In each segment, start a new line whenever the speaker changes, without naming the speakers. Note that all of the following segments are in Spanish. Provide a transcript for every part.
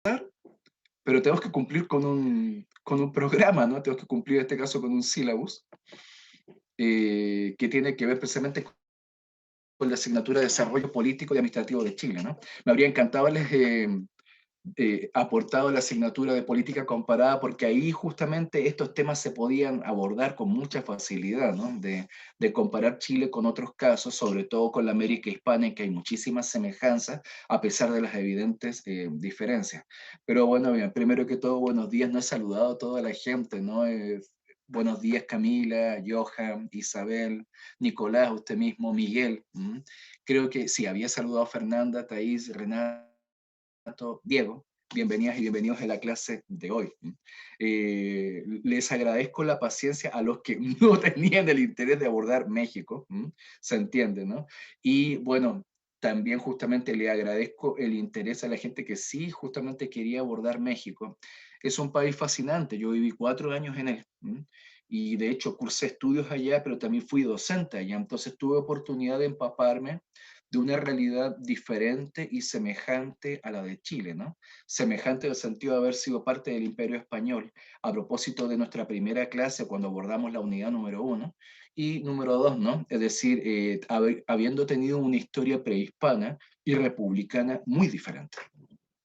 pero tenemos que cumplir con un programa, ¿no? Tenemos que cumplir en este caso con un sílabus que tiene que ver precisamente con la asignatura de Desarrollo Político y Administrativo de Chile, ¿no? Me habría encantado aportado la asignatura de política comparada, porque ahí justamente estos temas se podían abordar con mucha facilidad, ¿no? De comparar Chile con otros casos, sobre todo con la América Hispana, en que hay muchísimas semejanzas, a pesar de las evidentes diferencias. Pero bueno, bien, primero que todo, buenos días, no he saludado a toda la gente, ¿no? Buenos días, Camila, Johan, Isabel, Nicolás, usted mismo, Miguel. Creo que sí, había saludado a Fernanda, Thais, Renata, Diego, bienvenidas y bienvenidos a la clase de hoy. Les agradezco la paciencia a los que no tenían el interés de abordar México, se entiende, ¿no? Y bueno, también justamente le agradezco el interés a la gente que sí justamente quería abordar México. Es un país fascinante, yo viví 4 años en él. Y de hecho cursé estudios allá, pero también fui docente allá, entonces tuve oportunidad de empaparme de una realidad diferente y semejante a la de Chile, ¿no? Semejante en el sentido de haber sido parte del Imperio Español, a propósito de nuestra primera clase cuando abordamos la unidad número 1, y número 2, ¿no? Es decir, habiendo tenido una historia prehispana y republicana muy diferente.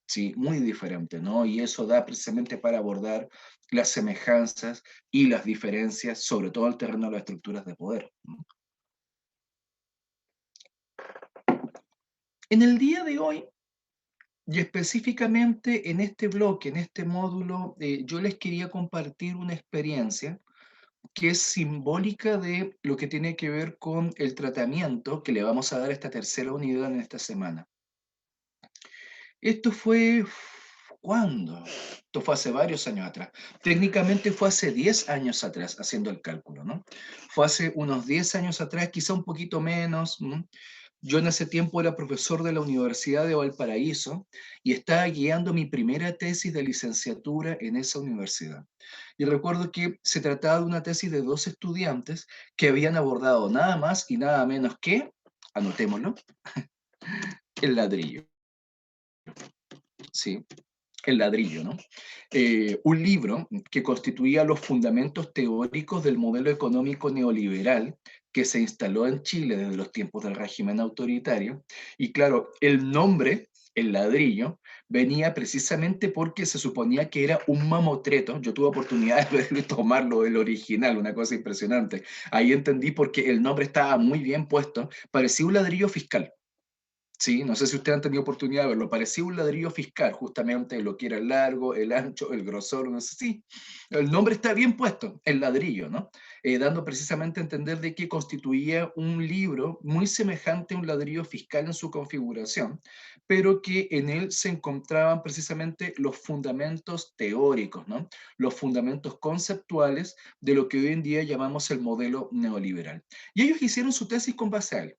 Sí, muy diferente, ¿no? Y eso da precisamente para abordar las semejanzas y las diferencias, sobre todo al terreno de las estructuras de poder. En el día de hoy, y específicamente en este bloque, en este módulo, yo les quería compartir una experiencia que es simbólica de lo que tiene que ver con el tratamiento que le vamos a dar a esta tercera unidad en esta semana. Esto fue, ¿cuándo? Esto fue hace varios años atrás. Técnicamente fue hace 10 años atrás, haciendo el cálculo, ¿no? Fue hace unos 10 años atrás, quizá un poquito menos. Yo en ese tiempo era profesor de la Universidad de Valparaíso y estaba guiando mi primera tesis de licenciatura en esa universidad. Y recuerdo que se trataba de una tesis de 2 estudiantes que habían abordado nada más y nada menos que, anotémoslo, el ladrillo. Sí, el ladrillo, ¿no? Un libro que constituía los fundamentos teóricos del modelo económico neoliberal que se instaló en Chile desde los tiempos del régimen autoritario. Y claro, el nombre, el ladrillo, venía precisamente porque se suponía que era un mamotreto. Yo tuve oportunidad de tomarlo, el original, una cosa impresionante. Ahí entendí por qué el nombre estaba muy bien puesto. Parecía un ladrillo fiscal. Sí, no sé si ustedes han tenido oportunidad de verlo. Parecía un ladrillo fiscal, justamente lo que era el largo, el ancho, el grosor, no sé si. El nombre está bien puesto, el ladrillo, ¿no? Dando precisamente a entender de que constituía un libro muy semejante a un ladrillo fiscal en su configuración, pero que en él se encontraban precisamente los fundamentos teóricos, ¿no? Los fundamentos conceptuales de lo que hoy en día llamamos el modelo neoliberal. Y ellos hicieron su tesis con base a él.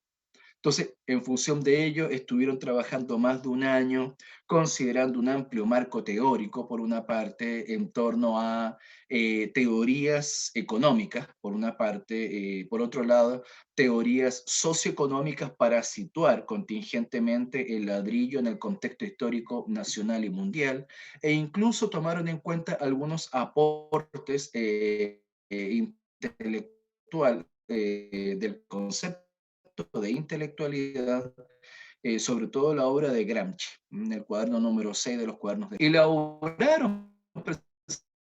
Entonces, en función de ello, estuvieron trabajando más de un año, considerando un amplio marco teórico, por una parte, en torno a teorías económicas, por una parte, por otro lado, teorías socioeconómicas para situar contingentemente el ladrillo en el contexto histórico nacional y mundial, e incluso tomaron en cuenta algunos aportes intelectuales del concepto de intelectualidad, sobre todo la obra de Gramsci, en el cuaderno número 6 de los cuadernos de... Y elaboraron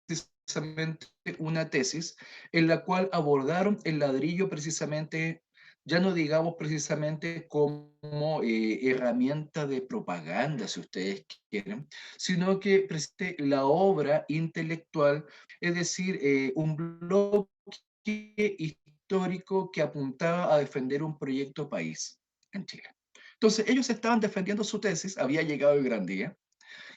precisamente una tesis en la cual abordaron el ladrillo precisamente, ya no digamos precisamente como herramienta de propaganda, si ustedes quieren, sino que la obra intelectual, es decir, un bloque histórico que apuntaba a defender un proyecto país en Chile. Entonces, ellos estaban defendiendo su tesis, había llegado el gran día,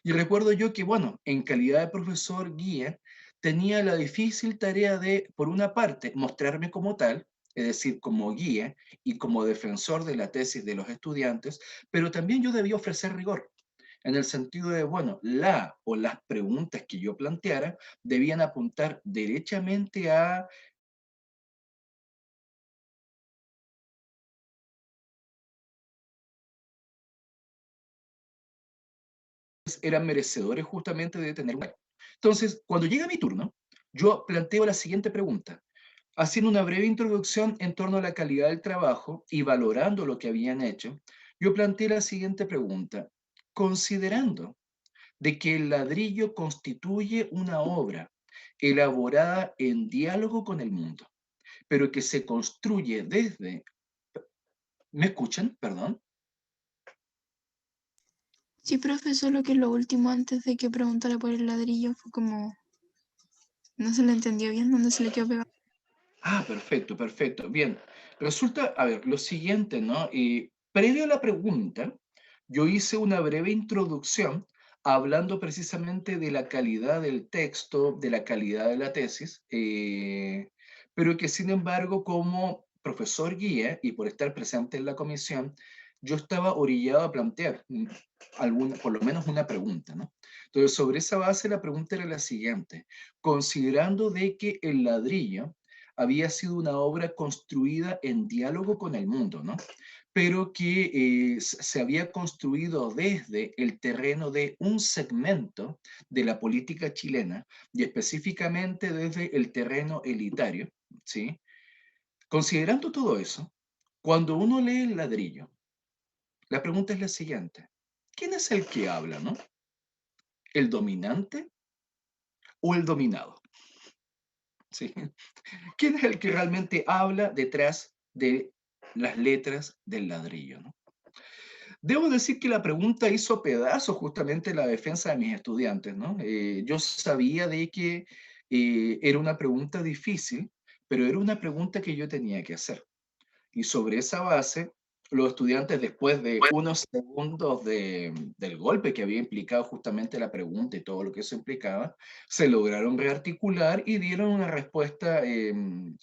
y recuerdo yo que, bueno, en calidad de profesor guía, tenía la difícil tarea de, por una parte, mostrarme como tal, es decir, como guía y como defensor de la tesis de los estudiantes, pero también yo debía ofrecer rigor, en el sentido de, bueno, la o las preguntas que yo planteara debían apuntar derechamente a eran merecedores justamente de tener un... Entonces, cuando llega mi turno, yo planteo la siguiente pregunta, haciendo una breve introducción en torno a la calidad del trabajo y valorando lo que habían hecho, yo planteé la siguiente pregunta, considerando de que el ladrillo constituye una obra elaborada en diálogo con el mundo, pero que se construye desde... ¿Me escuchan? Perdón.
Sí, profe, solo que lo último antes de que preguntara por el ladrillo fue como, no se le entendió bien, dónde se le quedó pegado.
Ah, perfecto, perfecto. Bien, resulta, a ver, lo siguiente, ¿no? Previo a la pregunta, yo hice una breve introducción hablando precisamente de la calidad del texto, de la calidad de la tesis, pero que sin embargo, como profesor guía y por estar presente en la comisión, yo estaba orillado a plantear alguna, por lo menos una pregunta, ¿no? Entonces, sobre esa base, la pregunta era la siguiente. Considerando de que el ladrillo había sido una obra construida en diálogo con el mundo, ¿no? Pero que se había construido desde el terreno de un segmento de la política chilena y específicamente desde el terreno elitario, ¿sí? Considerando todo eso, cuando uno lee el ladrillo, la pregunta es la siguiente, ¿quién es el que habla, no? ¿El dominante o el dominado? ¿Sí? ¿Quién es el que realmente habla detrás de las letras del ladrillo, ¿no? Debo decir que la pregunta hizo pedazos justamente la defensa de mis estudiantes, ¿no? Yo sabía de que era una pregunta difícil, pero era una pregunta que yo tenía que hacer. Y sobre esa base, los estudiantes, después de unos segundos del golpe que había implicado justamente la pregunta y todo lo que eso implicaba, se lograron rearticular y dieron una respuesta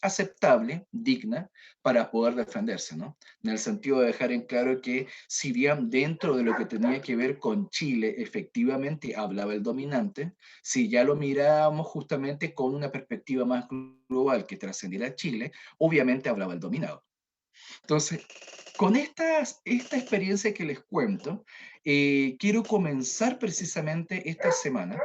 aceptable, digna, para poder defenderse, ¿no? En el sentido de dejar en claro que si bien dentro de lo que tenía que ver con Chile, efectivamente hablaba el dominante, si ya lo mirábamos justamente con una perspectiva más global que trascendiera a Chile, obviamente hablaba el dominado. Entonces, con esta experiencia que les cuento, quiero comenzar precisamente esta semana,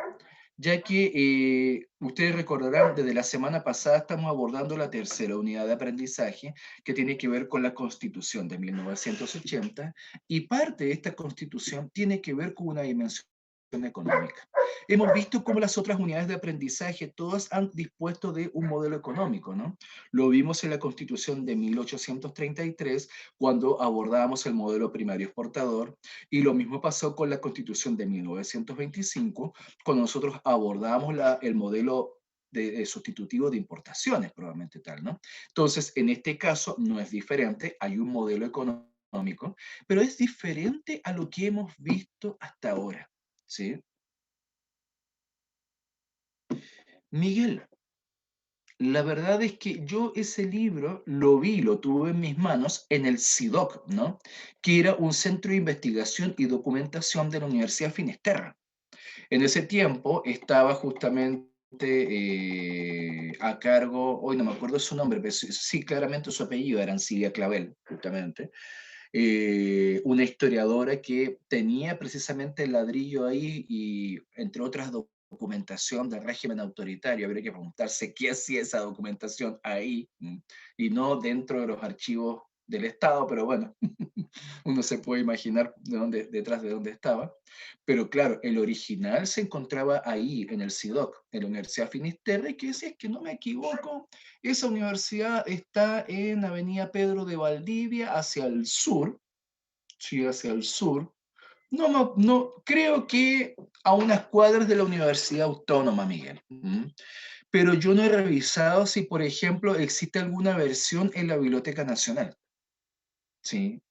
ya que ustedes recordarán, desde la semana pasada estamos abordando la tercera unidad de aprendizaje, que tiene que ver con la Constitución de 1980, y parte de esta Constitución tiene que ver con una dimensión económica. Hemos visto cómo las otras unidades de aprendizaje todas han dispuesto de un modelo económico, ¿no? Lo vimos en la Constitución de 1833 cuando abordábamos el modelo primario exportador y lo mismo pasó con la Constitución de 1925 cuando nosotros abordábamos el modelo de sustitutivo de importaciones, probablemente tal, ¿no? Entonces, en este caso no es diferente, hay un modelo económico, pero es diferente a lo que hemos visto hasta ahora, ¿sí? Miguel, la verdad es que yo ese libro lo vi, lo tuve en mis manos en el CIDOC, ¿no? Que era un centro de investigación y documentación de la Universidad Finisterra. En ese tiempo estaba justamente a cargo, hoy no me acuerdo su nombre, pero sí, sí, claramente su apellido era Ancibia Clavel, justamente, una historiadora que tenía precisamente el ladrillo ahí y entre otras documentación del régimen autoritario, habría que preguntarse qué hacía esa documentación ahí y no dentro de los archivos del Estado, pero bueno, uno se puede imaginar de dónde, detrás de dónde estaba. Pero claro, el original se encontraba ahí, en el CIDOC, en la Universidad Finisterre, que si es que no me equivoco, esa universidad está en Avenida Pedro de Valdivia, hacia el sur, sí, hacia el sur. No, no, no, creo que a unas cuadras de la Universidad Autónoma, Miguel. Pero yo no he revisado si, por ejemplo, existe alguna versión en la Biblioteca Nacional, ¿sí?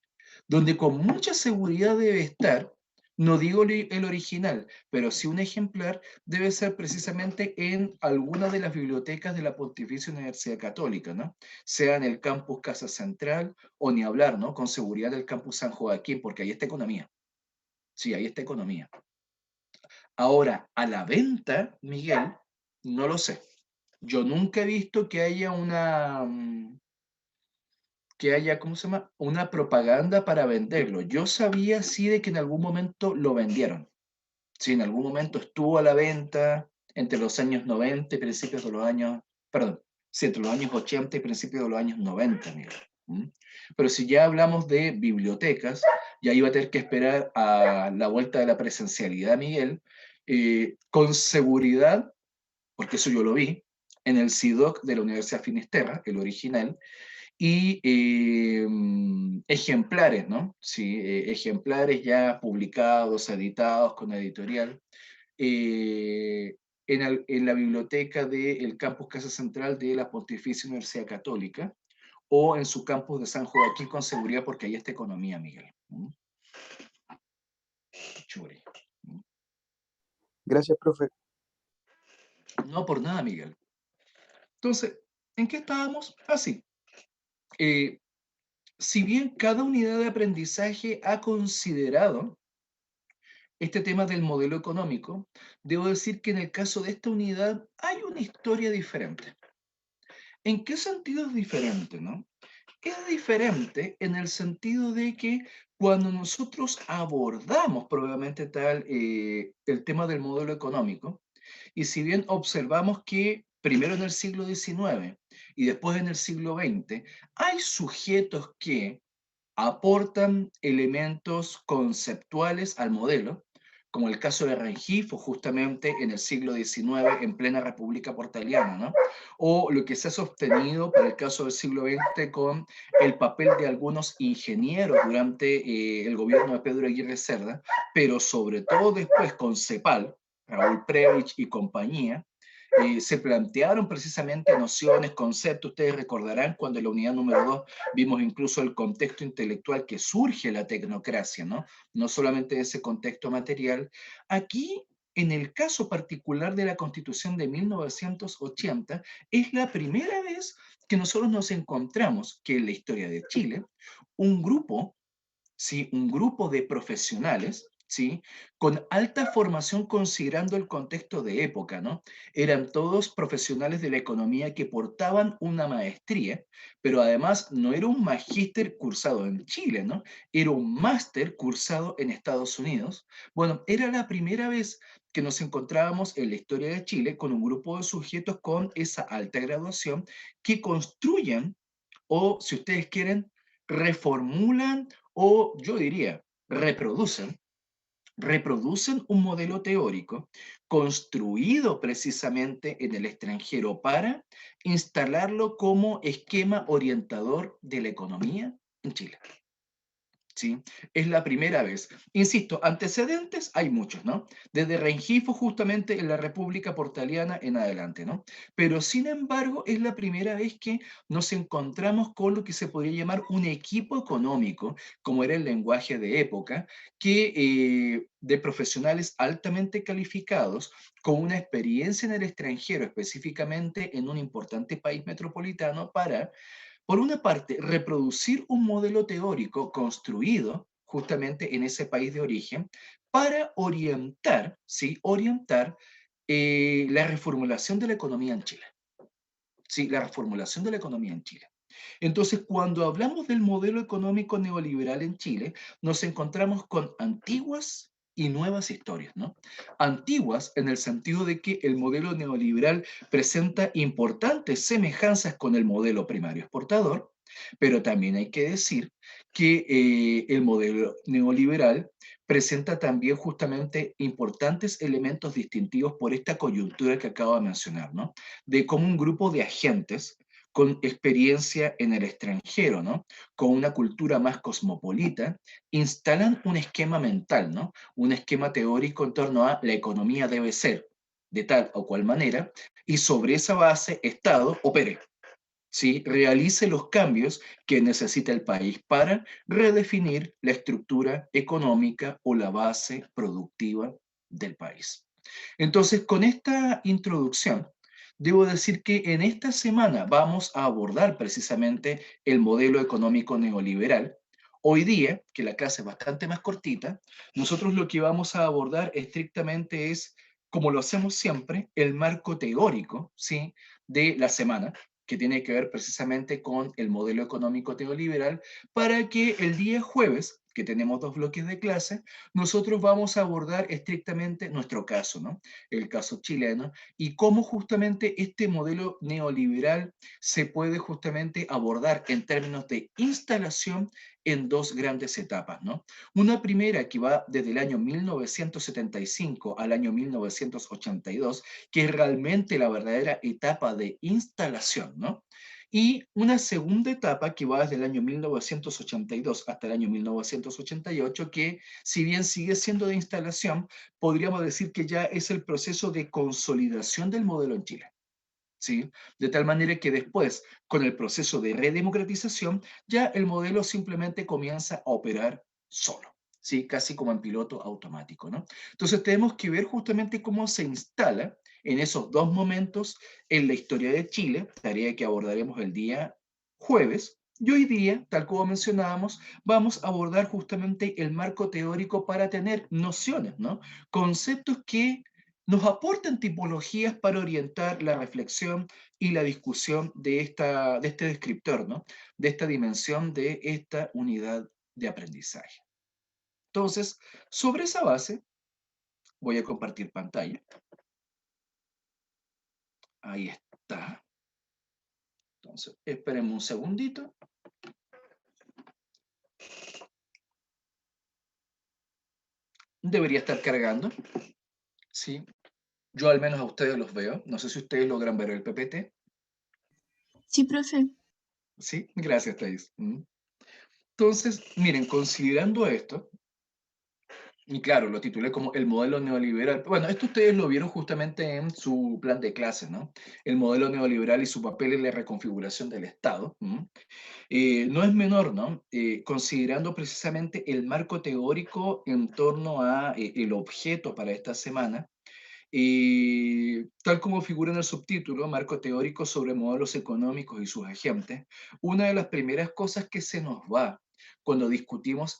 Donde con mucha seguridad debe estar, no digo el original, pero sí un ejemplar, debe ser precisamente en alguna de las bibliotecas de la Pontificia Universidad Católica, ¿no? Sea en el campus Casa Central o ni hablar, ¿no? Con seguridad del campus San Joaquín, porque ahí está economía. Sí, ahí está economía. Ahora, a la venta, Miguel, no lo sé. Yo nunca he visto que haya que haya, ¿cómo se llama? Una propaganda para venderlo. Yo sabía sí de que en algún momento lo vendieron, Sí, en algún momento estuvo a la venta entre los años 90 y principios de los años, perdón, sí, entre los años 80 y principios de los años 90, Miguel. ¿Mm? Pero si ya hablamos de bibliotecas, ya iba a tener que esperar a la vuelta de la presencialidad, Miguel, con seguridad, porque eso yo lo vi, en el CIDOC de la Universidad Finisterra, el original, y ejemplares, ¿no? Sí, ejemplares ya publicados, editados con editorial, eh, en la biblioteca del campus Casa Central de la Pontificia Universidad Católica o en su campus de San Joaquín con seguridad porque ahí está economía, Miguel. ¿Mm? Churi. ¿Mm?
Gracias, profe.
No por nada, Miguel. Entonces, ¿en qué estábamos? Así. Eh, si bien cada unidad de aprendizaje ha considerado este tema del modelo económico, debo decir que en el caso de esta unidad hay una historia diferente. ¿En qué sentido es diferente, no? Es diferente en el sentido de que cuando nosotros abordamos probablemente tal el tema del modelo económico, y si bien observamos que primero en el siglo XIX y después en el siglo XX, hay sujetos que aportan elementos conceptuales al modelo, como el caso de Rengifo, justamente en el siglo XIX, en plena República Portaliana, ¿no? O lo que se ha sostenido para el caso del siglo XX con el papel de algunos ingenieros durante el gobierno de Pedro Aguirre Cerda, pero sobre todo después con CEPAL, Raúl Prebisch y compañía, se plantearon precisamente nociones, conceptos. Ustedes recordarán cuando en la unidad número 2 vimos incluso el contexto intelectual que surge la tecnocracia, ¿no? No solamente ese contexto material. Aquí, en el caso particular de la Constitución de 1980, es la primera vez que nosotros nos encontramos que en la historia de Chile, un grupo, ¿sí? Un grupo de profesionales, ¿sí? Con alta formación considerando el contexto de época, ¿no? Eran todos profesionales de la economía que portaban una maestría, pero además no era un magíster cursado en Chile, ¿no? Era un máster cursado en Estados Unidos. Bueno, era la primera vez que nos encontrábamos en la historia de Chile con un grupo de sujetos con esa alta graduación que construyen o, si ustedes quieren, reformulan o yo diría, reproducen un modelo teórico construido precisamente en el extranjero para instalarlo como esquema orientador de la economía en Chile. ¿Sí? Es la primera vez. Insisto, antecedentes hay muchos, ¿no? Desde Rengifo justamente en la República Portaliana en adelante, ¿no? Pero sin embargo es la primera vez que nos encontramos con lo que se podría llamar un equipo económico, como era el lenguaje de época, que de profesionales altamente calificados, con una experiencia en el extranjero, específicamente en un importante país metropolitano, para por una parte, reproducir un modelo teórico construido justamente en ese país de origen para orientar, ¿sí? Orientar la reformulación de la economía en Chile. Sí, la reformulación de la economía en Chile. Entonces, cuando hablamos del modelo económico neoliberal en Chile, nos encontramos con antiguas y nuevas historias, ¿no? Antiguas en el sentido de que el modelo neoliberal presenta importantes semejanzas con el modelo primario exportador, pero también hay que decir que el modelo neoliberal presenta también justamente importantes elementos distintivos por esta coyuntura que acabo de mencionar, ¿no? De cómo un grupo de agentes con experiencia en el extranjero, ¿no? Con una cultura más cosmopolita, instalan un esquema mental, ¿no? Un esquema teórico en torno a la economía debe ser de tal o cual manera, y sobre esa base, Estado opere, ¿sí? Realice los cambios que necesita el país para redefinir la estructura económica o la base productiva del país. Entonces, con esta introducción, debo decir que en esta semana vamos a abordar precisamente el modelo económico neoliberal. Hoy día, que la clase es bastante más cortita, nosotros lo que vamos a abordar estrictamente es, como lo hacemos siempre, el marco teórico, ¿sí? De la semana, que tiene que ver precisamente con el modelo económico neoliberal, para que el día jueves, que tenemos 2 bloques de clase, nosotros vamos a abordar estrictamente nuestro caso, ¿no? El caso chileno, y cómo justamente este modelo neoliberal se puede justamente abordar en términos de instalación en 2 grandes etapas, ¿no? Una primera que va desde el año 1975 al año 1982, que es realmente la verdadera etapa de instalación, ¿no? Y una segunda etapa que va desde el año 1982 hasta el año 1988, que si bien sigue siendo de instalación, podríamos decir que ya es el proceso de consolidación del modelo en Chile. ¿Sí? De tal manera que después, con el proceso de redemocratización, ya el modelo simplemente comienza a operar solo, ¿sí? Casi como en piloto automático, ¿no? Entonces tenemos que ver justamente cómo se instala en esos 2 momentos en la historia de Chile, tarea que abordaremos el día jueves. Y hoy día, tal como mencionábamos, vamos a abordar justamente el marco teórico para tener nociones, ¿no? Conceptos que nos aportan tipologías para orientar la reflexión y la discusión de este descriptor, ¿no? De esta dimensión, de esta unidad de aprendizaje. Entonces, sobre esa base, voy a compartir pantalla. Ahí está. Entonces, esperemos un segundito. Debería estar cargando, ¿sí? Yo al menos a ustedes los veo. No sé si ustedes logran ver el PPT.
Sí, profe.
Sí, gracias, Thais. Entonces, miren, considerando esto, y claro, lo titulé como el modelo neoliberal. Bueno, esto ustedes lo vieron justamente en su plan de clases, ¿no? El modelo neoliberal y su papel en la reconfiguración del Estado. No es menor, ¿no? Considerando precisamente el marco teórico en torno a el objeto para esta semana, tal como figura en el subtítulo, marco teórico sobre modelos económicos y sus agentes, una de las primeras cosas que se nos va cuando discutimos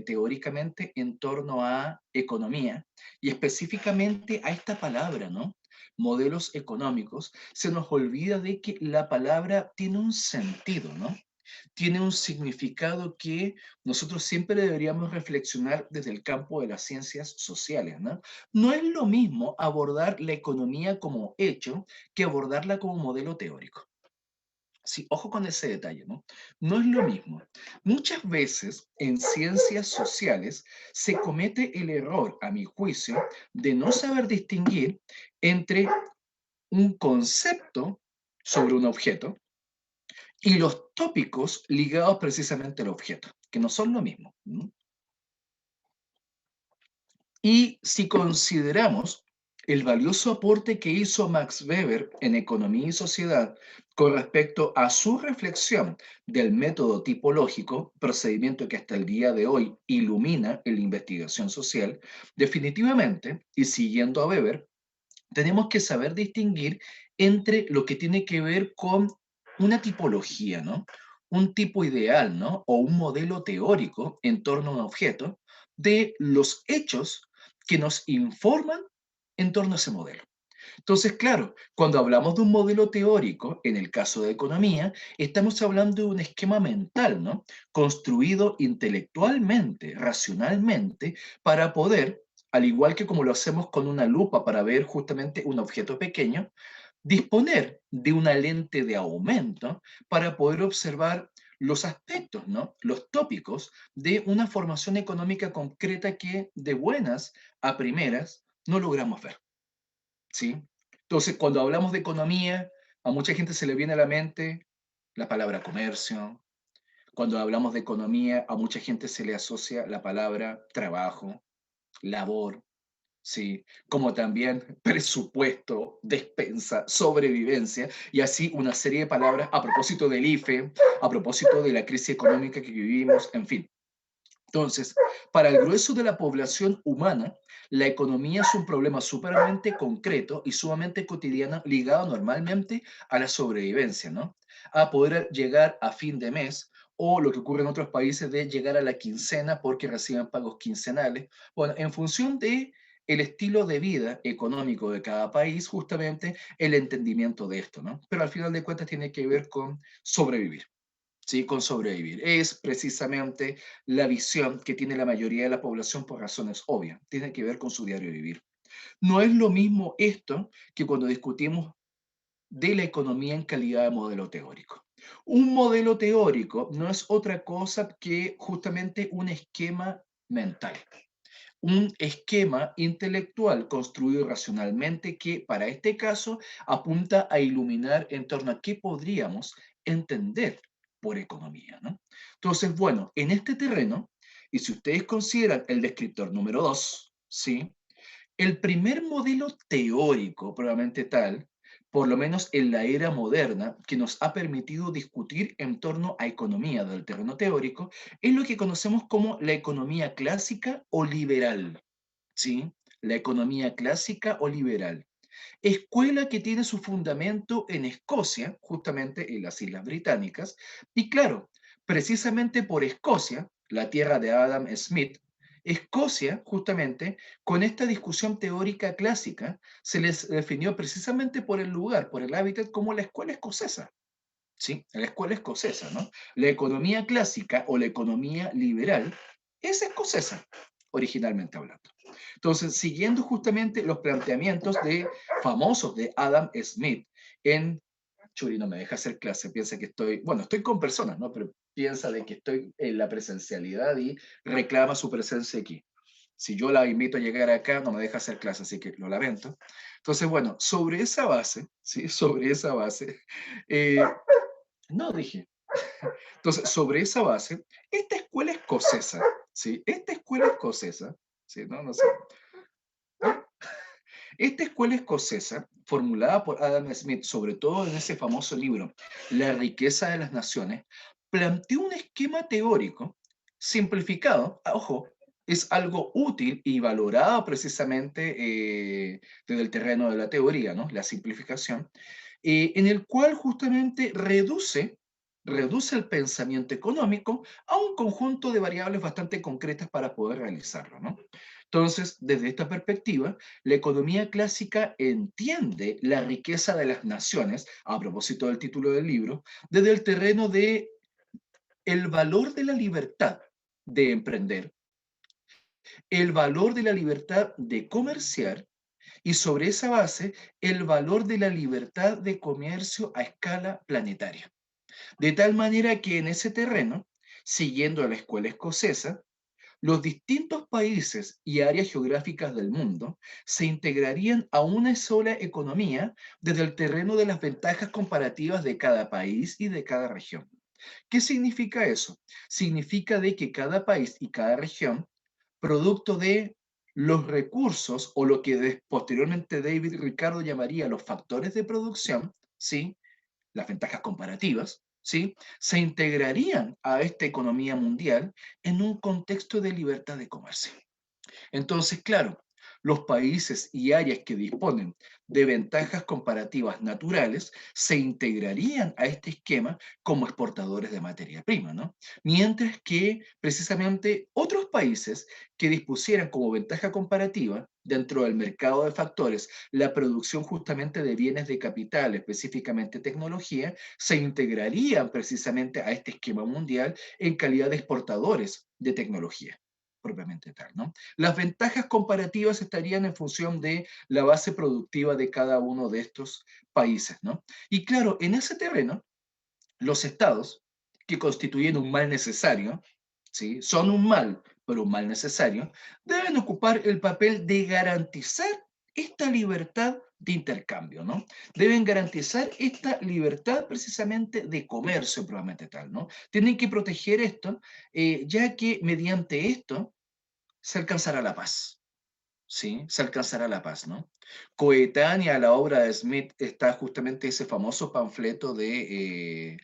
teóricamente en torno a economía y específicamente a esta palabra, ¿no? Modelos económicos, se nos olvida de que la palabra tiene un sentido, ¿no? Tiene un significado que nosotros siempre deberíamos reflexionar desde el campo de las ciencias sociales, ¿no? No es lo mismo abordar la economía como hecho que abordarla como modelo teórico. Sí, ojo con ese detalle, ¿no? No es lo mismo. Muchas veces en ciencias sociales se comete el error, a mi juicio, de no saber distinguir entre un concepto sobre un objeto y los tópicos ligados precisamente al objeto, que no son lo mismo. Y si consideramos el valioso aporte que hizo Max Weber en Economía y Sociedad con respecto a su reflexión del método tipológico, procedimiento que hasta el día de hoy ilumina en la investigación social, definitivamente, y siguiendo a Weber, tenemos que saber distinguir entre lo que tiene que ver con una tipología, ¿no? Un tipo ideal, ¿no? O un modelo teórico en torno a un objeto, de los hechos que nos informan en torno a ese modelo. Entonces, claro, cuando hablamos de un modelo teórico, en el caso de economía, estamos hablando de un esquema mental, ¿no? Construido intelectualmente, racionalmente, para poder, al igual que como lo hacemos con una lupa para ver justamente un objeto pequeño, disponer de una lente de aumento para poder observar los aspectos, ¿no? Los tópicos de una formación económica concreta que de buenas a primeras no logramos ver. ¿Sí? Entonces, cuando hablamos de economía, a mucha gente se le viene a la mente la palabra comercio. Cuando hablamos de economía, a mucha gente se le asocia la palabra trabajo, labor, ¿sí? Como también presupuesto, despensa, sobrevivencia, y así una serie de palabras a propósito del IFE, a propósito de la crisis económica que vivimos, en fin. Entonces, para el grueso de la población humana, la economía es un problema sumamente concreto y sumamente cotidiano, ligado normalmente a la sobrevivencia, ¿no? A poder llegar a fin de mes o lo que ocurre en otros países de llegar a la quincena porque reciben pagos quincenales. Bueno, en función de el estilo de vida económico de cada país, justamente el entendimiento de esto, ¿no? Pero al final de cuentas tiene que ver con sobrevivir. ¿sí? Con sobrevivir. Es precisamente la visión que tiene la mayoría de la población por razones obvias. Tiene que ver con su diario vivir. No es lo mismo esto que cuando discutimos de la economía en calidad de modelo teórico. Un modelo teórico no es otra cosa que justamente un esquema mental, un esquema intelectual construido racionalmente que para este caso apunta a iluminar en torno a qué podríamos entender por economía, ¿no? Entonces, bueno, en este terreno, y si ustedes consideran el descriptor número 2, ¿sí? El primer modelo teórico, probablemente tal, por lo menos en la era moderna, que nos ha permitido discutir en torno a economía del terreno teórico, es lo que conocemos como la economía clásica o liberal, ¿sí? La economía clásica o liberal. Escuela que tiene su fundamento en Escocia, justamente en las Islas Británicas, y claro, precisamente por Escocia, la tierra de Adam Smith, Escocia, justamente, con esta discusión teórica clásica, se les definió precisamente por el lugar, por el hábitat, como la escuela escocesa. ¿Sí? La escuela escocesa, ¿no? La economía clásica o la economía liberal es escocesa, originalmente hablando. Entonces, siguiendo justamente los planteamientos de famosos de Adam Smith en Churi no me deja hacer clase, piensa que estoy, bueno, estoy con personas, ¿no? Pero piensa de que estoy en la presencialidad y reclama su presencia aquí. Si yo la invito a llegar acá, no me deja hacer clase, así que lo lamento. Entonces, bueno, sobre esa base, ¿sí? Sobre esa base, eh, no dije. Entonces, sobre esa base, esta escuela escocesa, ¿sí? Esta escuela escocesa, ¿sí? No, no sé. Esta escuela escocesa, formulada por Adam Smith, sobre todo en ese famoso libro, La riqueza de las naciones, planteó un esquema teórico simplificado, ojo, es algo útil y valorado precisamente desde el terreno de la teoría, ¿no? La simplificación, en el cual justamente reduce el pensamiento económico a un conjunto de variables bastante concretas para poder realizarlo, ¿no? Entonces, desde esta perspectiva, la economía clásica entiende la riqueza de las naciones, a propósito del título del libro, desde el terreno de el valor de la libertad de emprender, el valor de la libertad de comerciar y sobre esa base el valor de la libertad de comercio a escala planetaria. De tal manera que en ese terreno, siguiendo a la escuela escocesa, los distintos países y áreas geográficas del mundo se integrarían a una sola economía desde el terreno de las ventajas comparativas de cada país y de cada región. ¿Qué significa eso? Significa de que cada país y cada región, producto de los recursos o lo que posteriormente David Ricardo llamaría los factores de producción, ¿sí? Las ventajas comparativas, ¿sí? Se integrarían a esta economía mundial en un contexto de libertad de comercio. Entonces, claro, los países y áreas que disponen de ventajas comparativas naturales se integrarían a este esquema como exportadores de materia prima, ¿no? Mientras que precisamente otros países que dispusieran como ventaja comparativa dentro del mercado de factores la producción justamente de bienes de capital, específicamente tecnología, se integrarían precisamente a este esquema mundial en calidad de exportadores de tecnología propiamente tal, ¿no? Las ventajas comparativas estarían en función de la base productiva de cada uno de estos países, ¿no? Y claro, en ese terreno, los estados, que constituyen un mal necesario, ¿sí? Son un mal, pero un mal necesario, deben ocupar el papel de garantizar esta libertad de intercambio, ¿no? Deben garantizar esta libertad precisamente de comercio, probablemente tal, ¿no? Tienen que proteger esto, ya que mediante esto se alcanzará la paz. ¿Sí? Se alcanzará la paz, ¿no? Coetánea a la obra de Smith está justamente ese famoso panfleto de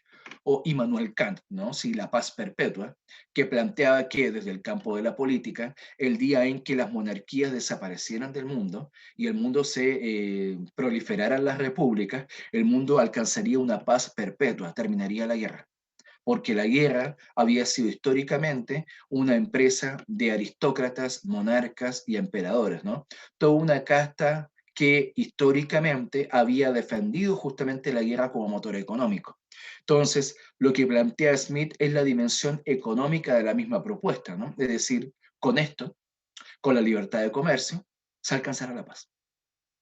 o Immanuel Kant, ¿no? Sí, la paz perpetua, que planteaba que desde el campo de la política, el día en que las monarquías desaparecieran del mundo y el mundo se proliferaran las repúblicas, el mundo alcanzaría una paz perpetua, terminaría la guerra porque la guerra había sido históricamente una empresa de aristócratas, monarcas y emperadores, ¿no? Toda una casta que históricamente había defendido justamente la guerra como motor económico. Entonces, lo que plantea Smith es la dimensión económica de la misma propuesta, ¿no? Es decir, con esto, con la libertad de comercio, se alcanzará la paz,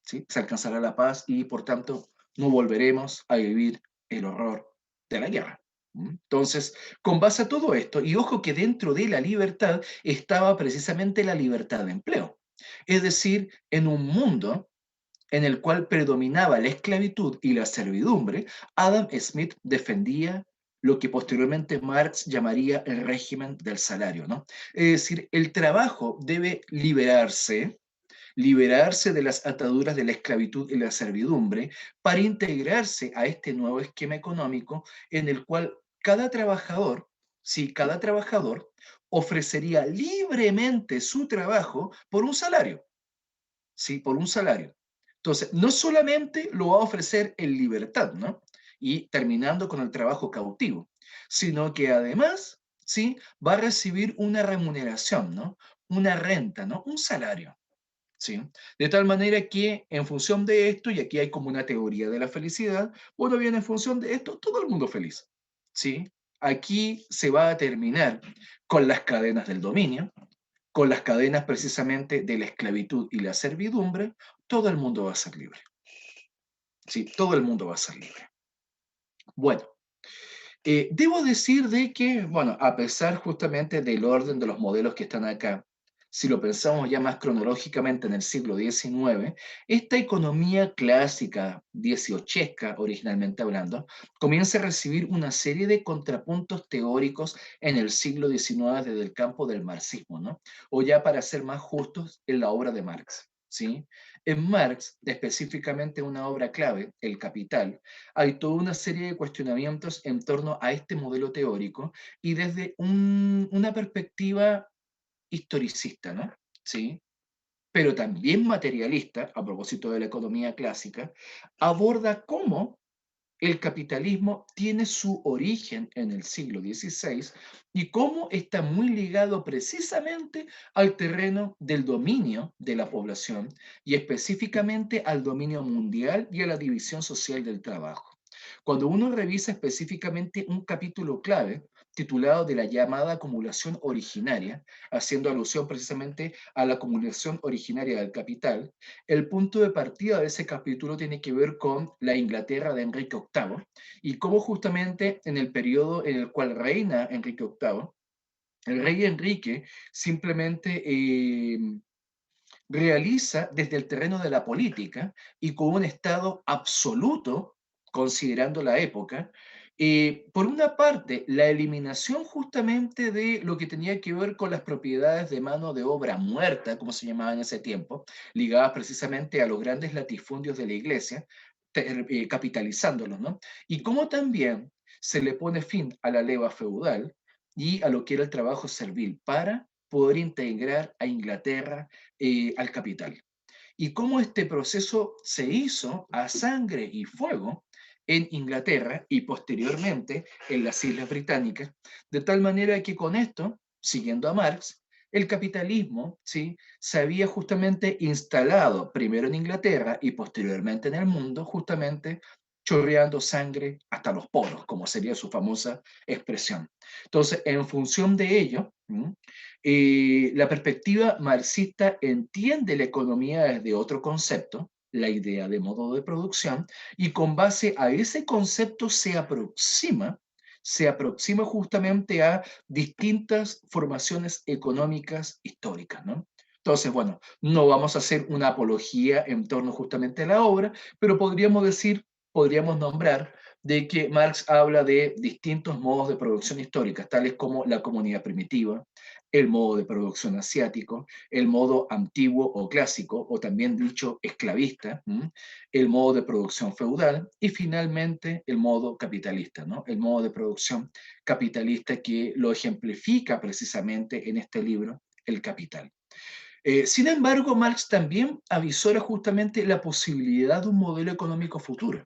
¿sí? Se alcanzará la paz y, por tanto, no volveremos a vivir el horror de la guerra. Entonces, con base a todo esto, y ojo que dentro de la libertad estaba precisamente la libertad de empleo. Es decir, en un mundo en el cual predominaba la esclavitud y la servidumbre, Adam Smith defendía lo que posteriormente Marx llamaría el régimen del salario, ¿no? Es decir, el trabajo debe liberarse de las ataduras de la esclavitud y la servidumbre para integrarse a este nuevo esquema económico en el cual cada trabajador, sí, cada trabajador ofrecería libremente su trabajo por un salario, sí, por un salario. Entonces, no solamente lo va a ofrecer en libertad, ¿no? Y terminando con el trabajo cautivo, sino que además, sí, va a recibir una remuneración, ¿no? Una renta, ¿no? Un salario. ¿Sí? De tal manera que en función de esto, y aquí hay como una teoría de la felicidad, bueno, bien, en función de esto, todo el mundo feliz. ¿Sí? Aquí se va a terminar con las cadenas del dominio, con las cadenas precisamente de la esclavitud y la servidumbre, todo el mundo va a ser libre. ¿Sí? Todo el mundo va a ser libre. Bueno, debo decir de que, bueno, a pesar justamente del orden de los modelos que están acá, si lo pensamos ya más cronológicamente en el siglo XIX, esta economía clásica, dieciochesca originalmente hablando, comienza a recibir una serie de contrapuntos teóricos en el siglo XIX desde el campo del marxismo, ¿no? O ya para ser más justos, en la obra de Marx, ¿sí? En Marx, específicamente una obra clave, El Capital, hay toda una serie de cuestionamientos en torno a este modelo teórico y desde una perspectiva historicista, ¿no? ¿Sí? Pero también materialista, a propósito de la economía clásica, aborda cómo el capitalismo tiene su origen en el siglo XVI y cómo está muy ligado precisamente al terreno del dominio de la población y específicamente al dominio mundial y a la división social del trabajo. Cuando uno revisa específicamente un capítulo clave titulado de la llamada acumulación originaria, haciendo alusión precisamente a la acumulación originaria del capital, el punto de partida de ese capítulo tiene que ver con la Inglaterra de Enrique VIII y cómo justamente en el periodo en el cual reina Enrique VIII, el rey Enrique simplemente realiza desde el terreno de la política y con un Estado absoluto, considerando la época, por una parte, la eliminación justamente de lo que tenía que ver con las propiedades de mano de obra muerta, como se llamaba en ese tiempo, ligadas precisamente a los grandes latifundios de la iglesia, capitalizándolos, ¿no? Y cómo también se le pone fin a la leva feudal y a lo que era el trabajo servil para poder integrar a Inglaterra al capital. Y cómo este proceso se hizo a sangre y fuego en Inglaterra y posteriormente en las Islas Británicas, de tal manera que con esto, siguiendo a Marx, el capitalismo, ¿sí?, se había justamente instalado primero en Inglaterra y posteriormente en el mundo, justamente chorreando sangre hasta los poros, como sería su famosa expresión. Entonces, en función de ello, la perspectiva marxista entiende la economía desde otro concepto, la idea de modo de producción, y con base a ese concepto se aproxima justamente a distintas formaciones económicas históricas, ¿no? Entonces, bueno, no vamos a hacer una apología en torno justamente a la obra, pero podríamos decir, podríamos nombrar de que Marx habla de distintos modos de producción históricas, tales como la comunidad primitiva, el modo de producción asiático, el modo antiguo o clásico, o también dicho esclavista, el modo de producción feudal y finalmente el modo capitalista, ¿no? El modo de producción capitalista que lo ejemplifica precisamente en este libro, El Capital. Sin embargo, Marx también avisora justamente la posibilidad de un modelo económico futuro.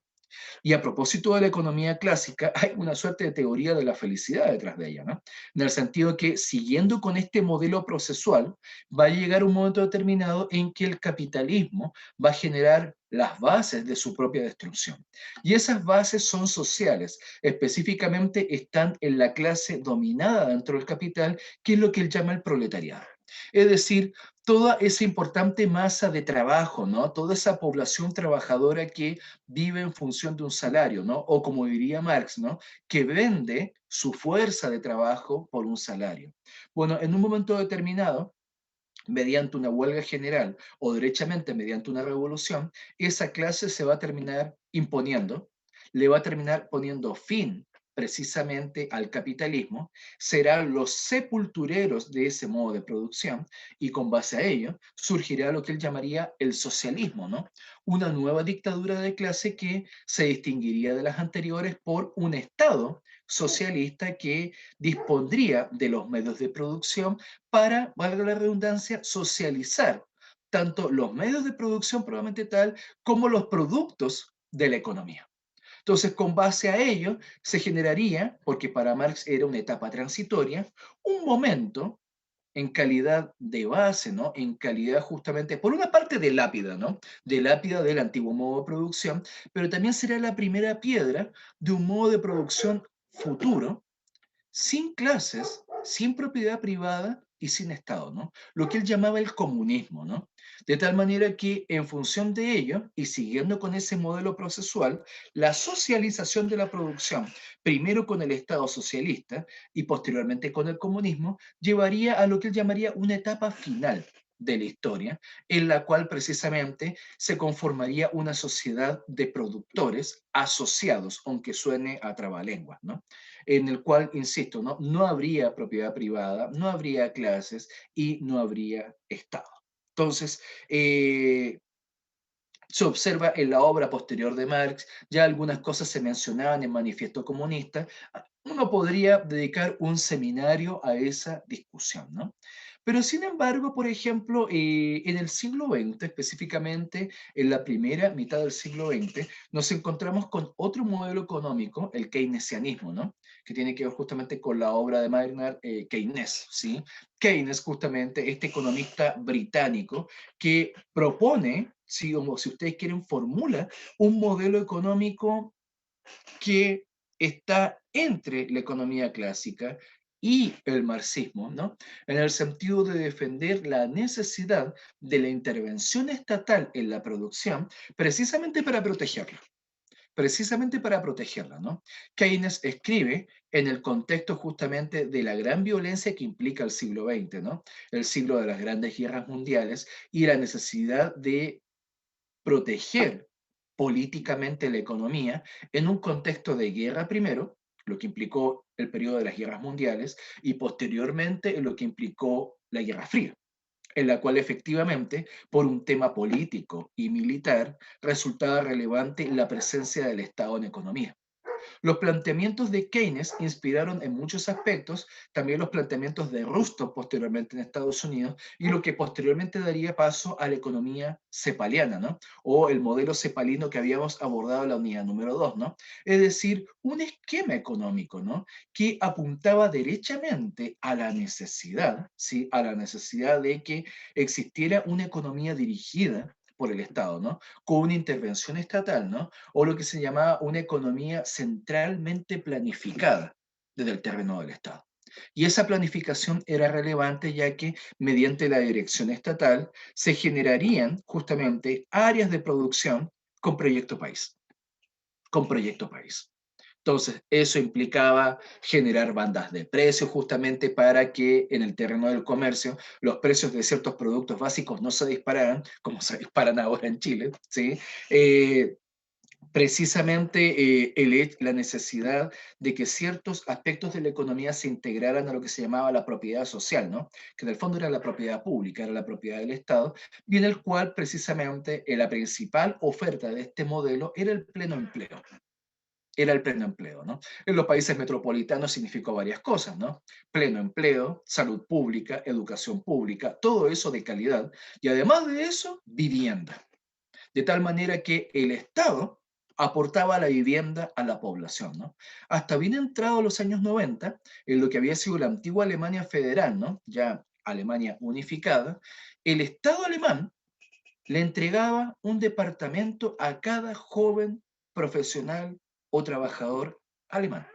Y a propósito de la economía clásica, hay una suerte de teoría de la felicidad detrás de ella, ¿no? En el sentido que, siguiendo con este modelo procesual, va a llegar un momento determinado en que el capitalismo va a generar las bases de su propia destrucción. Y esas bases son sociales, específicamente están en la clase dominada dentro del capital, que es lo que él llama el proletariado. Es decir, toda esa importante masa de trabajo, ¿no? Toda esa población trabajadora que vive en función de un salario, ¿no? O como diría Marx, ¿no? Que vende su fuerza de trabajo por un salario. Bueno, en un momento determinado, mediante una huelga general o derechamente mediante una revolución, esa clase se va a terminar imponiendo, le va a terminar poniendo fin precisamente al capitalismo, serán los sepultureros de ese modo de producción y con base a ello surgirá lo que él llamaría el socialismo, ¿no? Una nueva dictadura de clase que se distinguiría de las anteriores por un Estado socialista que dispondría de los medios de producción para, valga la redundancia, socializar tanto los medios de producción probablemente tal como los productos de la economía. Entonces, con base a ello, se generaría, porque para Marx era una etapa transitoria, un momento en calidad de base, ¿no? En calidad justamente, por una parte de lápida, ¿no? De lápida del antiguo modo de producción, pero también será la primera piedra de un modo de producción futuro sin clases, sin propiedad privada y sin Estado, ¿no? Lo que él llamaba el comunismo, ¿no? De tal manera que en función de ello, y siguiendo con ese modelo procesual, la socialización de la producción, primero con el Estado socialista y posteriormente con el comunismo, llevaría a lo que él llamaría una etapa final de la historia, en la cual precisamente se conformaría una sociedad de productores asociados, aunque suene a trabalenguas, ¿no? En el cual, insisto, no habría propiedad privada, no habría clases y no habría Estado. Entonces, se observa en la obra posterior de Marx, ya algunas cosas se mencionaban en Manifiesto Comunista, uno podría dedicar un seminario a esa discusión, ¿no? Pero sin embargo, por ejemplo, en el siglo XX, específicamente en la primera mitad del siglo XX, nos encontramos con otro modelo económico, el keynesianismo, ¿no? Que tiene que ver justamente con la obra de Maynard Keynes, ¿sí? Keynes, justamente, este economista británico que propone, ¿sí? Como si ustedes quieren, formula un modelo económico que está entre la economía clásica y el marxismo, ¿no? En el sentido de defender la necesidad de la intervención estatal en la producción, precisamente para protegerla, ¿no? Keynes escribe en el contexto justamente de la gran violencia que implica el siglo XX, ¿no? El siglo de las grandes guerras mundiales y la necesidad de proteger políticamente la economía en un contexto de guerra primero, lo que implicó el periodo de las guerras mundiales, y posteriormente en lo que implicó la Guerra Fría, en la cual efectivamente, por un tema político y militar, resultaba relevante la presencia del Estado en economía. Los planteamientos de Keynes inspiraron en muchos aspectos también los planteamientos de Rostock posteriormente en Estados Unidos y lo que posteriormente daría paso a la economía cepaliana, ¿no? O el modelo cepalino que habíamos abordado en la unidad número 2, ¿no? Es decir, un esquema económico, ¿no? Que apuntaba derechamente a la necesidad, ¿sí? A la necesidad de que existiera una economía dirigida por el Estado, ¿no? Con una intervención estatal, ¿no? O lo que se llamaba una economía centralmente planificada desde el terreno del Estado. Y esa planificación era relevante ya que mediante la dirección estatal se generarían justamente áreas de producción con proyecto país, con proyecto país. Entonces, eso implicaba generar bandas de precios justamente para que en el terreno del comercio los precios de ciertos productos básicos no se dispararan, como se disparan ahora en Chile, ¿sí? Precisamente la necesidad de que ciertos aspectos de la economía se integraran a lo que se llamaba la propiedad social, ¿no? Que en el fondo era la propiedad pública, era la propiedad del Estado, y en el cual precisamente la principal oferta de este modelo era el pleno empleo. Era el pleno empleo, ¿no? En los países metropolitanos significó varias cosas, ¿no? Pleno empleo, salud pública, educación pública, todo eso de calidad, y además de eso, vivienda. De tal manera que el Estado aportaba la vivienda a la población, ¿no? Hasta bien entrado los años 90, en lo que había sido la antigua Alemania federal, ¿no? Ya Alemania unificada, el Estado alemán le entregaba un departamento a cada joven profesional o trabajador alemán.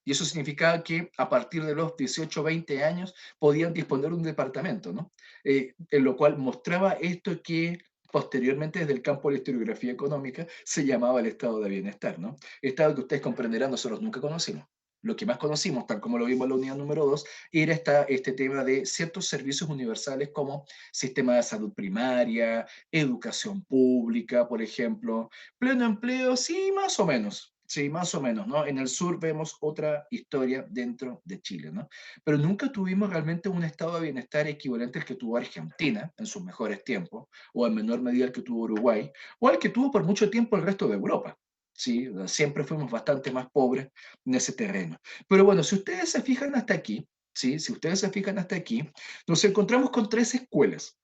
Y eso significaba que a partir de los 18 o 20 años podían disponer de un departamento, ¿no? En lo cual mostraba esto que posteriormente desde el campo de la historiografía económica se llamaba el estado de bienestar, ¿no? Estado que ustedes comprenderán nosotros nunca conocimos. Lo que más conocimos, tal como lo vimos en la unidad número 2, era este tema de ciertos servicios universales como sistema de salud primaria, educación pública, por ejemplo, pleno empleo, sí, más o menos. Sí, más o menos, ¿no? En el sur vemos otra historia dentro de Chile, ¿no? Pero nunca tuvimos realmente un estado de bienestar equivalente al que tuvo Argentina en sus mejores tiempos, o en menor medida el que tuvo Uruguay, o al que tuvo por mucho tiempo el resto de Europa. Sí, siempre fuimos bastante más pobres en ese terreno. Pero bueno, si ustedes se fijan hasta aquí, ¿sí? Si ustedes se fijan hasta aquí, nos encontramos con tres escuelas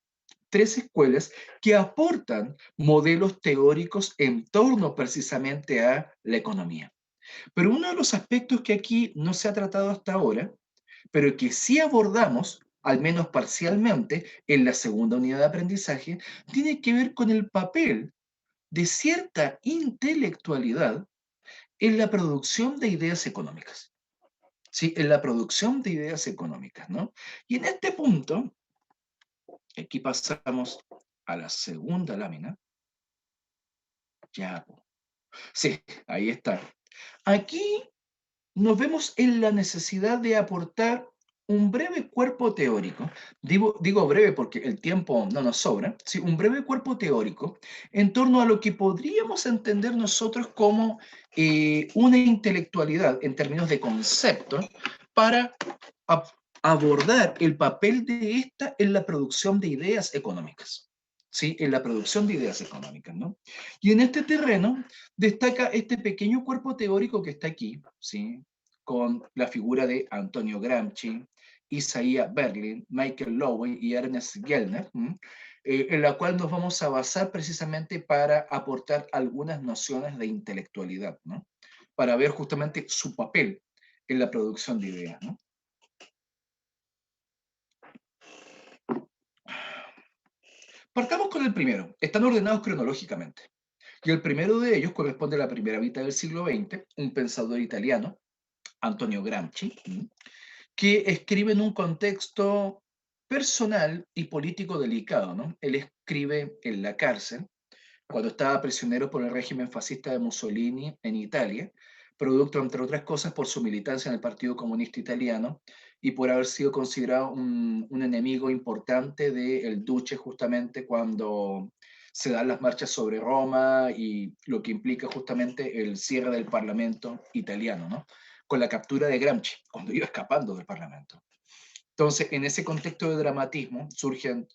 que aportan modelos teóricos en torno precisamente a la economía. Pero uno de los aspectos que aquí no se ha tratado hasta ahora, pero que sí abordamos, al menos parcialmente, en la segunda unidad de aprendizaje, tiene que ver con el papel de cierta intelectualidad en la producción de ideas económicas. Sí, en la producción de ideas económicas, ¿no? Y en este punto, aquí pasamos a la segunda lámina. Ya, sí, ahí está. Aquí nos vemos en la necesidad de aportar un breve cuerpo teórico, digo breve porque el tiempo no nos sobra, ¿sí? Un breve cuerpo teórico en torno a lo que podríamos entender nosotros como una intelectualidad en términos de concepto para a- abordar el papel de esta en la producción de ideas económicas. ¿Sí? En la producción de ideas económicas, ¿no? Y en este terreno destaca este pequeño cuerpo teórico que está aquí, ¿sí? Con la figura de Antonio Gramsci, Isaiah Berlin, Michael Lowy y Ernest Gellner, en la cual nos vamos a basar precisamente para aportar algunas nociones de intelectualidad, ¿no? Para ver justamente su papel en la producción de ideas, ¿no? Partamos con el primero. Están ordenados cronológicamente. Y el primero de ellos corresponde a la primera mitad del siglo XX, un pensador italiano, Antonio Gramsci, que escribe en un contexto personal y político delicado, ¿no? Él escribe en la cárcel, cuando estaba prisionero por el régimen fascista de Mussolini en Italia, producto, entre otras cosas, por su militancia en el Partido Comunista Italiano y por haber sido considerado un enemigo importante del Duce justamente cuando se dan las marchas sobre Roma y lo que implica justamente el cierre del Parlamento italiano, ¿no? Con la captura de Gramsci, cuando iba escapando del Parlamento. Entonces, en ese contexto de dramatismo surgen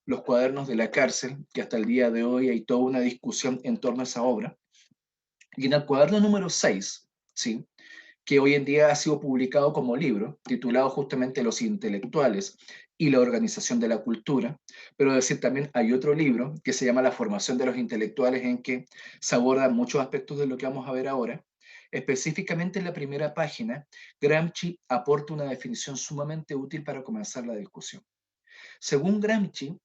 los cuadernos de la cárcel, que hasta el día de hoy hay toda una discusión en torno a esa obra. Y en el cuaderno número 6, ¿sí? Que hoy en día ha sido publicado como libro, titulado justamente Los intelectuales y la organización de la cultura, pero decir también hay otro libro que se llama La formación de los intelectuales, en que se abordan muchos aspectos de lo que vamos a ver ahora. Específicamente en la primera página, Gramsci aporta una definición sumamente útil para comenzar la discusión. Según Gramsci,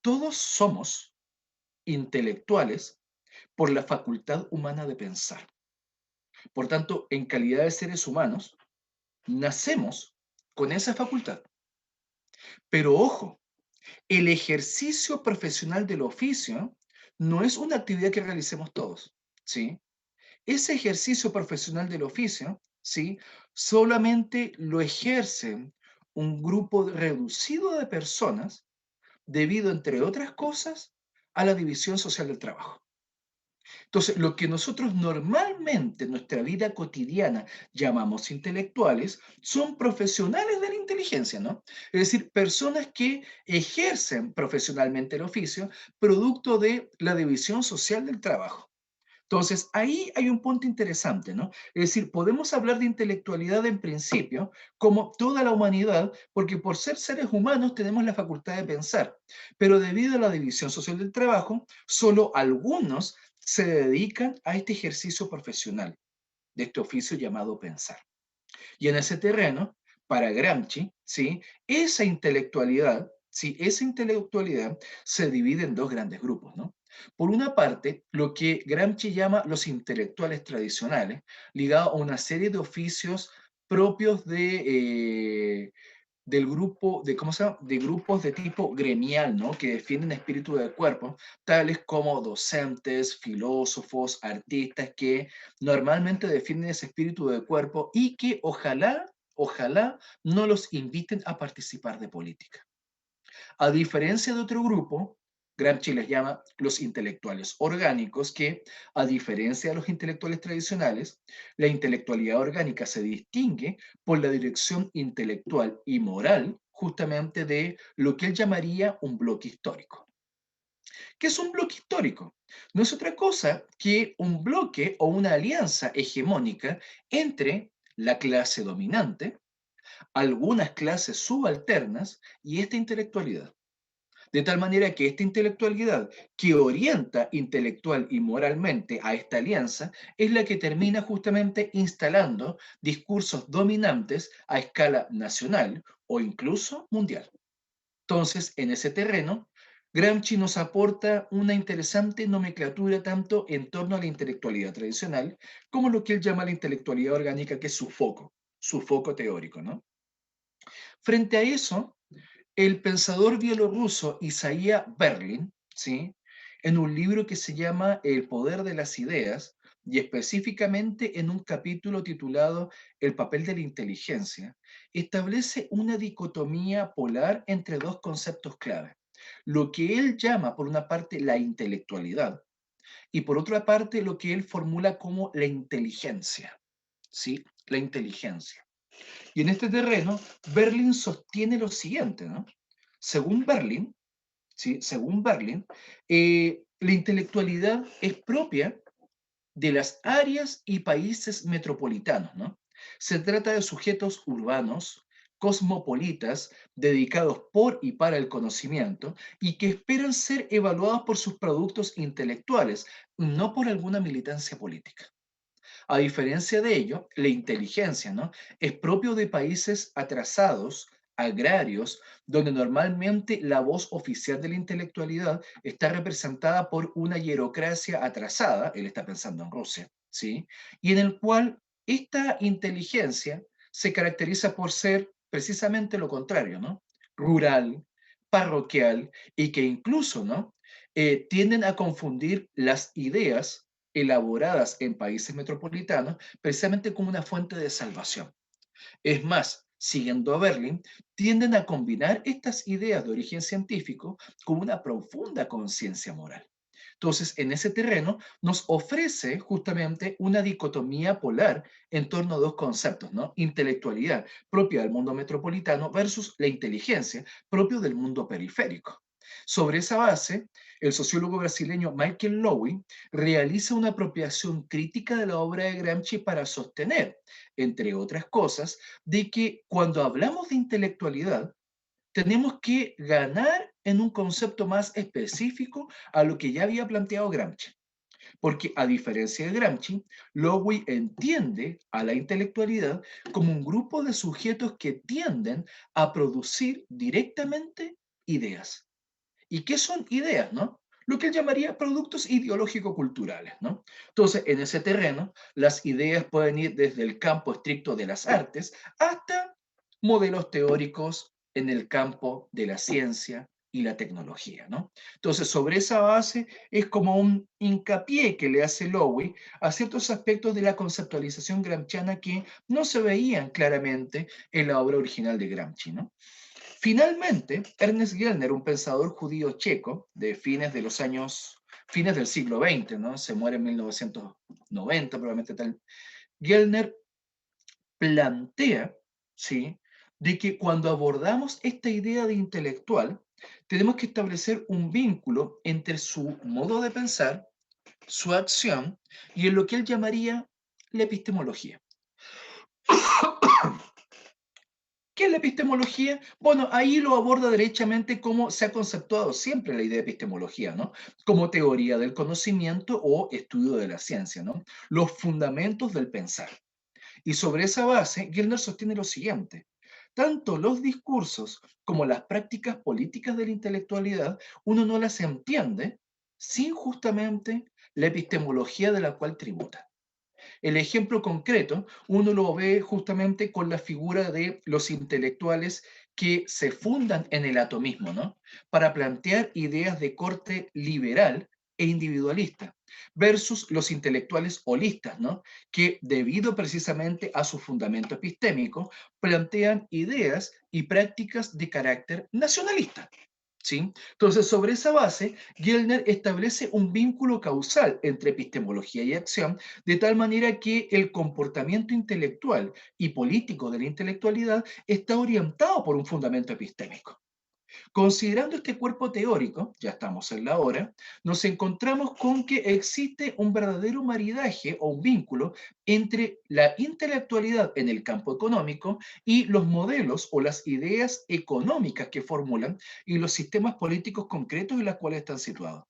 todos somos intelectuales por la facultad humana de pensar. Por tanto, en calidad de seres humanos, nacemos con esa facultad. Pero ojo, el ejercicio profesional del oficio no es una actividad que realicemos todos, ¿sí? Ese ejercicio profesional del oficio, ¿sí? Solamente lo ejercen un grupo reducido de personas debido, entre otras cosas, a la división social del trabajo. Entonces, lo que nosotros normalmente en nuestra vida cotidiana llamamos intelectuales son profesionales de la inteligencia, ¿no? Es decir, personas que ejercen profesionalmente el oficio producto de la división social del trabajo. Entonces, ahí hay un punto interesante, ¿no? Es decir, podemos hablar de intelectualidad en principio como toda la humanidad, porque por ser seres humanos tenemos la facultad de pensar, pero debido a la división social del trabajo, solo algunos se dedican a este ejercicio profesional, de este oficio llamado pensar. Y en ese terreno, para Gramsci, ¿sí? Esa intelectualidad se divide en dos grandes grupos, ¿no? Por una parte, lo que Gramsci llama los intelectuales tradicionales, ligados a una serie de oficios propios del grupo, ¿cómo se llama? De grupos de tipo gremial, ¿no? Que defienden espíritu del cuerpo, tales como docentes, filósofos, artistas, que normalmente defienden ese espíritu del cuerpo y que ojalá no los inviten a participar de política. A diferencia de otro grupo, Gramsci les llama los intelectuales orgánicos, que a diferencia de los intelectuales tradicionales, la intelectualidad orgánica se distingue por la dirección intelectual y moral justamente de lo que él llamaría un bloque histórico. ¿Qué es un bloque histórico? No es otra cosa que un bloque o una alianza hegemónica entre la clase dominante, algunas clases subalternas y esta intelectualidad. De tal manera que esta intelectualidad que orienta intelectual y moralmente a esta alianza es la que termina justamente instalando discursos dominantes a escala nacional o incluso mundial. Entonces, en ese terreno, Gramsci nos aporta una interesante nomenclatura tanto en torno a la intelectualidad tradicional como lo que él llama la intelectualidad orgánica, que es su foco teórico, ¿no? Frente a eso, el pensador bielorruso Isaiah Berlin, ¿sí? En un libro que se llama El poder de las ideas, y específicamente en un capítulo titulado El papel de la inteligencia, establece una dicotomía polar entre dos conceptos clave. Lo que él llama, por una parte, la intelectualidad, y por otra parte, lo que él formula como la inteligencia, ¿sí? La inteligencia. Y en este terreno, Berlin sostiene lo siguiente, ¿no? Según Berlin, ¿sí? Según Berlin, la intelectualidad es propia de las áreas y países metropolitanos, ¿no? Se trata de sujetos urbanos, cosmopolitas, dedicados por y para el conocimiento y que esperan ser evaluados por sus productos intelectuales, no por alguna militancia política. A diferencia de ello, la inteligencia, ¿no? Es propio de países atrasados, agrarios, donde normalmente la voz oficial de la intelectualidad está representada por una hierocracia atrasada, él está pensando en Rusia, ¿sí? Y en el cual esta inteligencia se caracteriza por ser precisamente lo contrario, ¿no? Rural, parroquial y que incluso, ¿no? Tienden a confundir las ideas elaboradas en países metropolitanos precisamente como una fuente de salvación. Es más, siguiendo a Berlin, tienden a combinar estas ideas de origen científico con una profunda conciencia moral. Entonces, en ese terreno nos ofrece justamente una dicotomía polar en torno a dos conceptos, ¿no? Intelectualidad propia del mundo metropolitano versus la inteligencia propia del mundo periférico. Sobre esa base, el sociólogo brasileño Michael Lowy realiza una apropiación crítica de la obra de Gramsci para sostener, entre otras cosas, de que cuando hablamos de intelectualidad, tenemos que ganar en un concepto más específico a lo que ya había planteado Gramsci. Porque a diferencia de Gramsci, Lowy entiende a la intelectualidad como un grupo de sujetos que tienden a producir directamente ideas. ¿Y qué son ideas, no? Lo que él llamaría productos ideológico-culturales, ¿no? Entonces, en ese terreno, las ideas pueden ir desde el campo estricto de las artes hasta modelos teóricos en el campo de la ciencia y la tecnología, ¿no? Entonces, sobre esa base es como un hincapié que le hace Lowy a ciertos aspectos de la conceptualización gramsciana que no se veían claramente en la obra original de Gramsci, ¿no? Finalmente, Ernest Gellner, un pensador judío checo de fines del siglo XX, ¿no? Se muere en 1990, probablemente tal. Gellner plantea, ¿sí? De que cuando abordamos esta idea de intelectual, tenemos que establecer un vínculo entre su modo de pensar, su acción y en lo que él llamaría la epistemología. ¿Qué es la epistemología? Bueno, ahí lo aborda derechamente como se ha conceptuado siempre la idea de epistemología, ¿no? Como teoría del conocimiento o estudio de la ciencia, ¿no? Los fundamentos del pensar. Y sobre esa base, Gellner sostiene lo siguiente. Tanto los discursos como las prácticas políticas de la intelectualidad, uno no las entiende sin justamente la epistemología de la cual tributa. El ejemplo concreto uno lo ve justamente con la figura de los intelectuales que se fundan en el atomismo, ¿no? Para plantear ideas de corte liberal e individualista, versus los intelectuales holistas, ¿no? Que debido precisamente a su fundamento epistémico, plantean ideas y prácticas de carácter nacionalista. ¿Sí? Entonces, sobre esa base, Gellner establece un vínculo causal entre epistemología y acción, de tal manera que el comportamiento intelectual y político de la intelectualidad está orientado por un fundamento epistémico. Considerando este cuerpo teórico, ya estamos en la hora, nos encontramos con que existe un verdadero maridaje o un vínculo entre la intelectualidad en el campo económico y los modelos o las ideas económicas que formulan y los sistemas políticos concretos en los cuales están situados.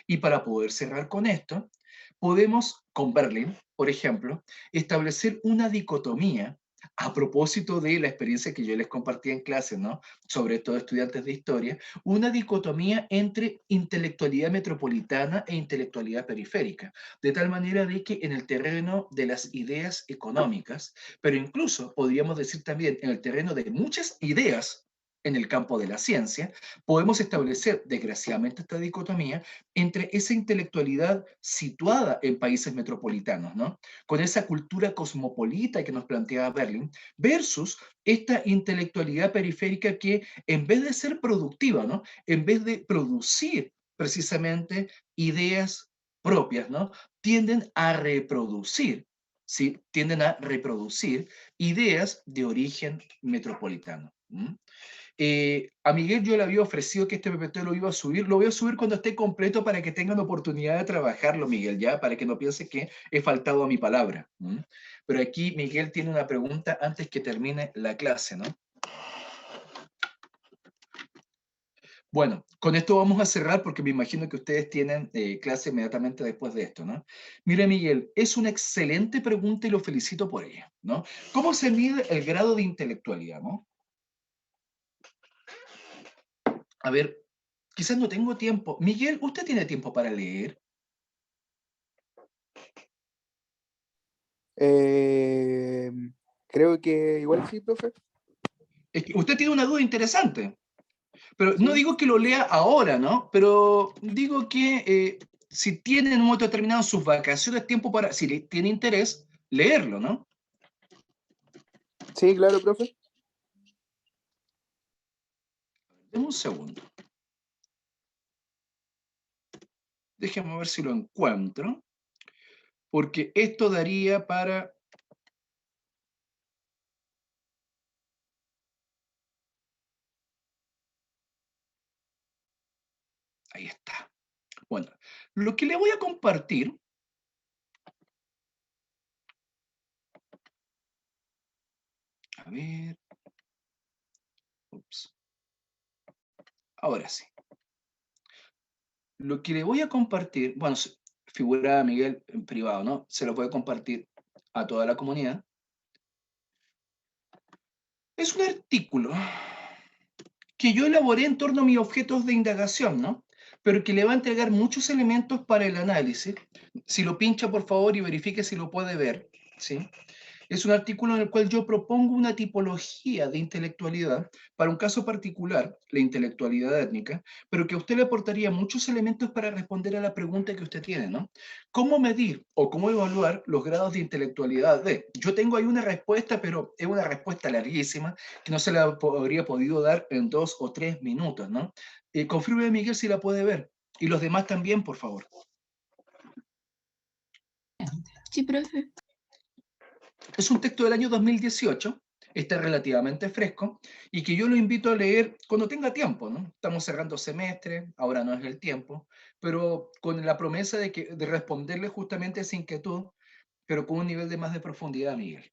Y para poder cerrar con esto, podemos, con Berlin, por ejemplo, establecer una dicotomía a propósito de la experiencia que yo les compartí en clase, ¿no? Sobre todo estudiantes de historia, una dicotomía entre intelectualidad metropolitana e intelectualidad periférica, de tal manera de que en el terreno de las ideas económicas, pero incluso podríamos decir también en el terreno de muchas ideas en el campo de la ciencia, podemos establecer, desgraciadamente, esta dicotomía entre esa intelectualidad situada en países metropolitanos, ¿no? Con esa cultura cosmopolita que nos planteaba Berlin, versus esta intelectualidad periférica que en vez de ser productiva, ¿no? En vez de producir precisamente ideas propias, ¿no? Tienden a reproducir, ¿sí? Tienden a reproducir ideas de origen metropolitano. A Miguel yo le había ofrecido que este PPT lo iba a subir. Lo voy a subir cuando esté completo para que tengan oportunidad de trabajarlo, Miguel, ¿ya? Para que no piense que he faltado a mi palabra. Pero aquí Miguel tiene una pregunta antes que termine la clase, ¿no? Bueno, con esto vamos a cerrar porque me imagino que ustedes tienen clase inmediatamente después de esto, ¿no? Mira, Miguel, es una excelente pregunta y lo felicito por ella, ¿no? ¿Cómo se mide el grado de intelectualidad, no? A ver, quizás no tengo tiempo. Miguel, ¿usted tiene tiempo para leer?
Eh, Creo que igual sí, profe.
Es que usted tiene una duda interesante, pero no
Sí,
digo que lo lea ahora, ¿no? Pero digo que si tiene en un momento determinado sus vacaciones, tiempo para, si le tiene interés, leerlo, ¿no?
sí, claro, profe.
Deme un segundo. Déjeme ver si lo encuentro, porque esto daría para... Ahí está. Bueno, lo que le voy a compartir, a ver, ups, ahora sí. Lo que le voy a compartir, bueno, figura Miguel en privado, ¿no? Se lo voy a compartir a toda la comunidad. Es un artículo que yo elaboré en torno a mis objetos de indagación, ¿no? Pero que le va a entregar muchos elementos para el análisis. Si lo pincha, por favor, y verifique si lo puede ver, ¿sí? Es un artículo en el cual yo propongo una tipología de intelectualidad para un caso particular, la intelectualidad étnica, pero que a usted le aportaría muchos elementos para responder a la pregunta que usted tiene, ¿no? ¿Cómo medir o cómo evaluar los grados de intelectualidad de? Yo tengo ahí una respuesta, pero es una respuesta larguísima que no se la habría podido dar en 2 o 3 minutos, ¿no? Confirme, Miguel, si la puede ver. Y los demás también, por favor.
Sí, profe.
Es un texto del año 2018 está relativamente fresco y que yo lo invito a leer cuando tenga tiempo, ¿no? Estamos cerrando semestre, ahora no es el tiempo, pero con la promesa de responderle justamente a esa inquietud, pero con un nivel de más de profundidad, Miguel.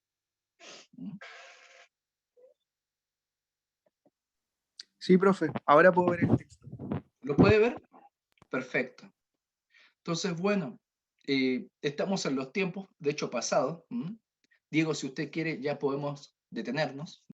¿Mm?
Sí, profe, ahora puedo ver el texto.
¿Lo puede ver? Perfecto. Entonces, bueno, estamos en los tiempos, de hecho, pasados. ¿Mm? Diego, si usted quiere, ya podemos detenernos.